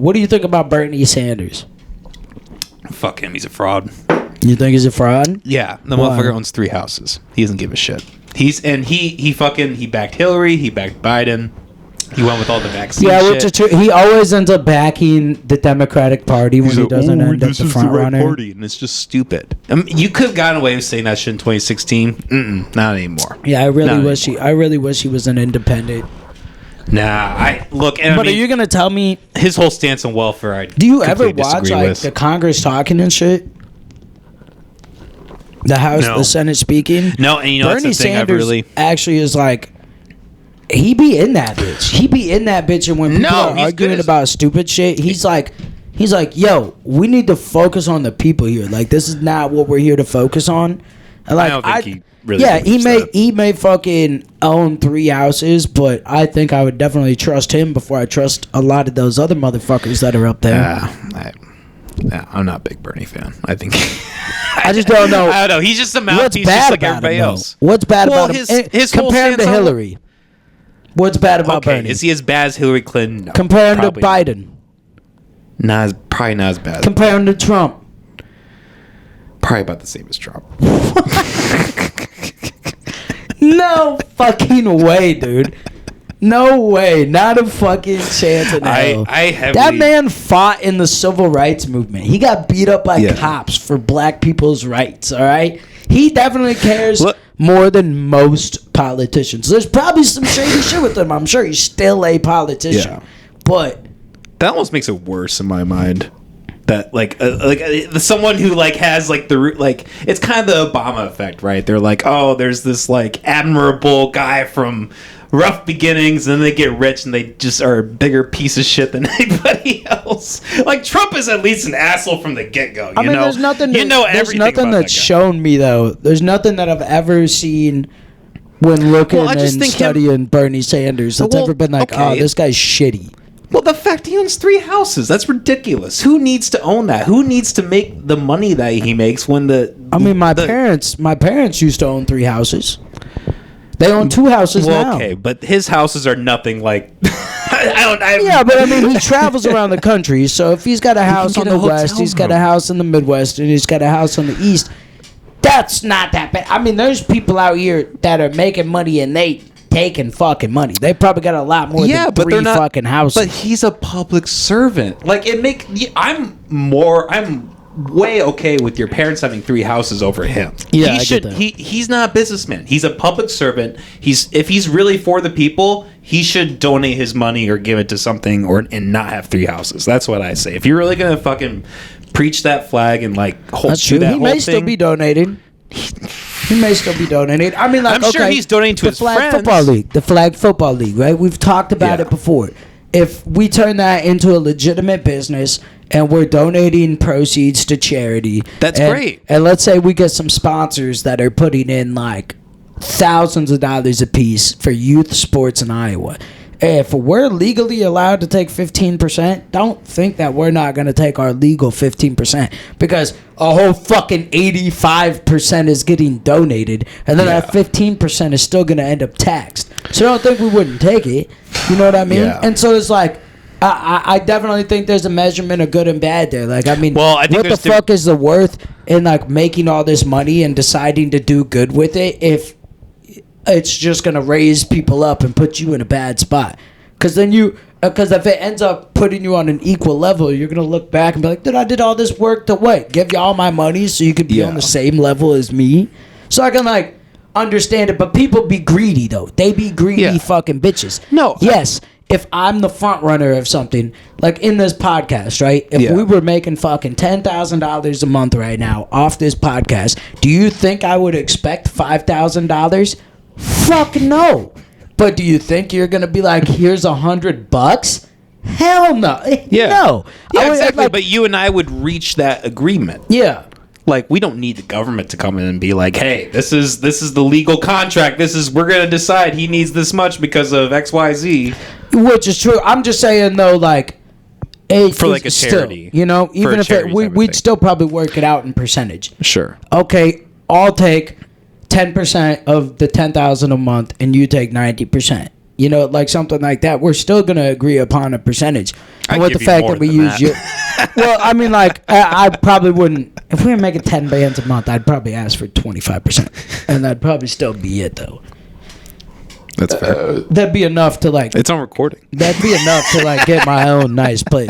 What do you think about Bernie Sanders? Fuck him. He's a fraud. You think he's a fraud? Yeah, the motherfucker owns 3 houses. He doesn't give a shit. He backed Hillary. He backed Biden. He went with all the vaccine shit. Which is true. He always ends up backing the Democratic Party when he doesn't end up the front runner. Party, and it's just stupid. You could have gotten away with saying that shit in 2016. Not anymore. Yeah, I really wish he was an independent. Nah, but are you gonna tell me his whole stance on welfare? Do you ever watch like the Congress talking and shit? The House, the Senate speaking. No, and Bernie that's the thing Sanders actually is like. He be in that bitch. And when people are arguing about stupid shit, he's like, yo, we need to focus on the people here. Like, this is not what we're here to focus on. And like, I don't think he really he may fucking own 3 houses, but I think I would definitely trust him before I trust a lot of those other motherfuckers that are up there. I'm not a big Bernie fan. I think I just don't know. I don't know. He's just a mouthpiece, just like everybody else. What's bad about him? His compared to Hillary. What's bad about Bernie? Is he as bad as Hillary Clinton? No, compare him to Biden. Probably not as bad. Compare him to Trump. Probably about the same as Trump. No fucking way, dude. No way. Not a fucking chance in hell. That man fought in the civil rights movement. He got beat up by cops for black people's rights, all right? He definitely cares more than most politicians. There's probably some shady shit with him. I'm sure he's still a politician. Yeah. But that almost makes it worse in my mind. That someone who has it's kind of the Obama effect, right? They're like, oh, there's this admirable guy from rough beginnings, and then they get rich and they just are a bigger piece of shit than anybody else. Like, Trump is at least an asshole from the get-go. I mean, there's nothing. There's nothing that's shown me though. There's nothing that I've ever seen when looking and studying Bernie Sanders that's ever been like, oh, this guy's shitty. Well, the fact he owns 3 houses, that's ridiculous. Who needs to own that? Who needs to make the money that he makes when my parents used to own 3 houses. They own 2 houses now. Okay, but his houses are nothing like. Yeah, but I mean, he travels around the country. So if he's got a house on the west, he's got a house in the Midwest, and he's got a house on the east, that's not that bad. I mean, there's people out here that are making money and they taking fucking money. They probably got a lot more than 3 fucking houses. But he's a public servant. I'm way okay with your parents having 3 houses over him. Yeah, I get that. He's not a businessman. He's a public servant. If he's really for the people, he should donate his money or give it to something and not have 3 houses. That's what I say. If you're really gonna fucking preach that flag and hold to that whole thing, he may still be donating. He may still be donating. I mean, I'm sure he's donating to his friends. The Flag Football League, right? We've talked about it before. If we turn that into a legitimate business and we're donating proceeds to charity, that's great. And let's say we get some sponsors that are putting in thousands of dollars a piece for youth sports in Iowa. If we're legally allowed to take 15%, don't think that we're not going to take our legal 15%, because a whole fucking 85% is getting donated, and then that 15% is still going to end up taxed. So don't think we wouldn't take it. You know what I mean? Yeah. And so it's I definitely think there's a measurement of good and bad there. I think what the fuck is the worth in making all this money and deciding to do good with it if it's just going to raise people up and put you in a bad spot? Because if it ends up putting you on an equal level, you're going to look back and be like, dude, I did all this work to what? Give you all my money so you could be on the same level as me? So I can understand it, but people be greedy though. They be greedy fucking bitches. No. Yes, if I'm the front runner of something, like in this podcast, right? If we were making fucking $10,000 a month right now off this podcast, do you think I would expect $5,000? Fuck no. But do you think you're gonna be like, here's $100? Hell no. Yeah. No. Yeah, exactly. But you and I would reach that agreement. Yeah. We don't need the government to come in and be like, hey, this is the legal contract. We're gonna decide he needs this much because of XYZ. Which is true. I'm just saying though, for a charity, still, even if we'd still probably work it out in percentage. Sure. Okay, I'll take 10% of the $10,000 a month, and you take 90%. You know, like something like that. We're still going to agree upon a percentage. And I'd with the give you fact more that we than use you. Well, I mean, like, I probably wouldn't. If we were making 10 bands a month, I'd probably ask for 25%. And that'd probably still be it, though. That's fair. That'd be enough to, like. It's on recording. That'd be enough to, like, get my own nice place.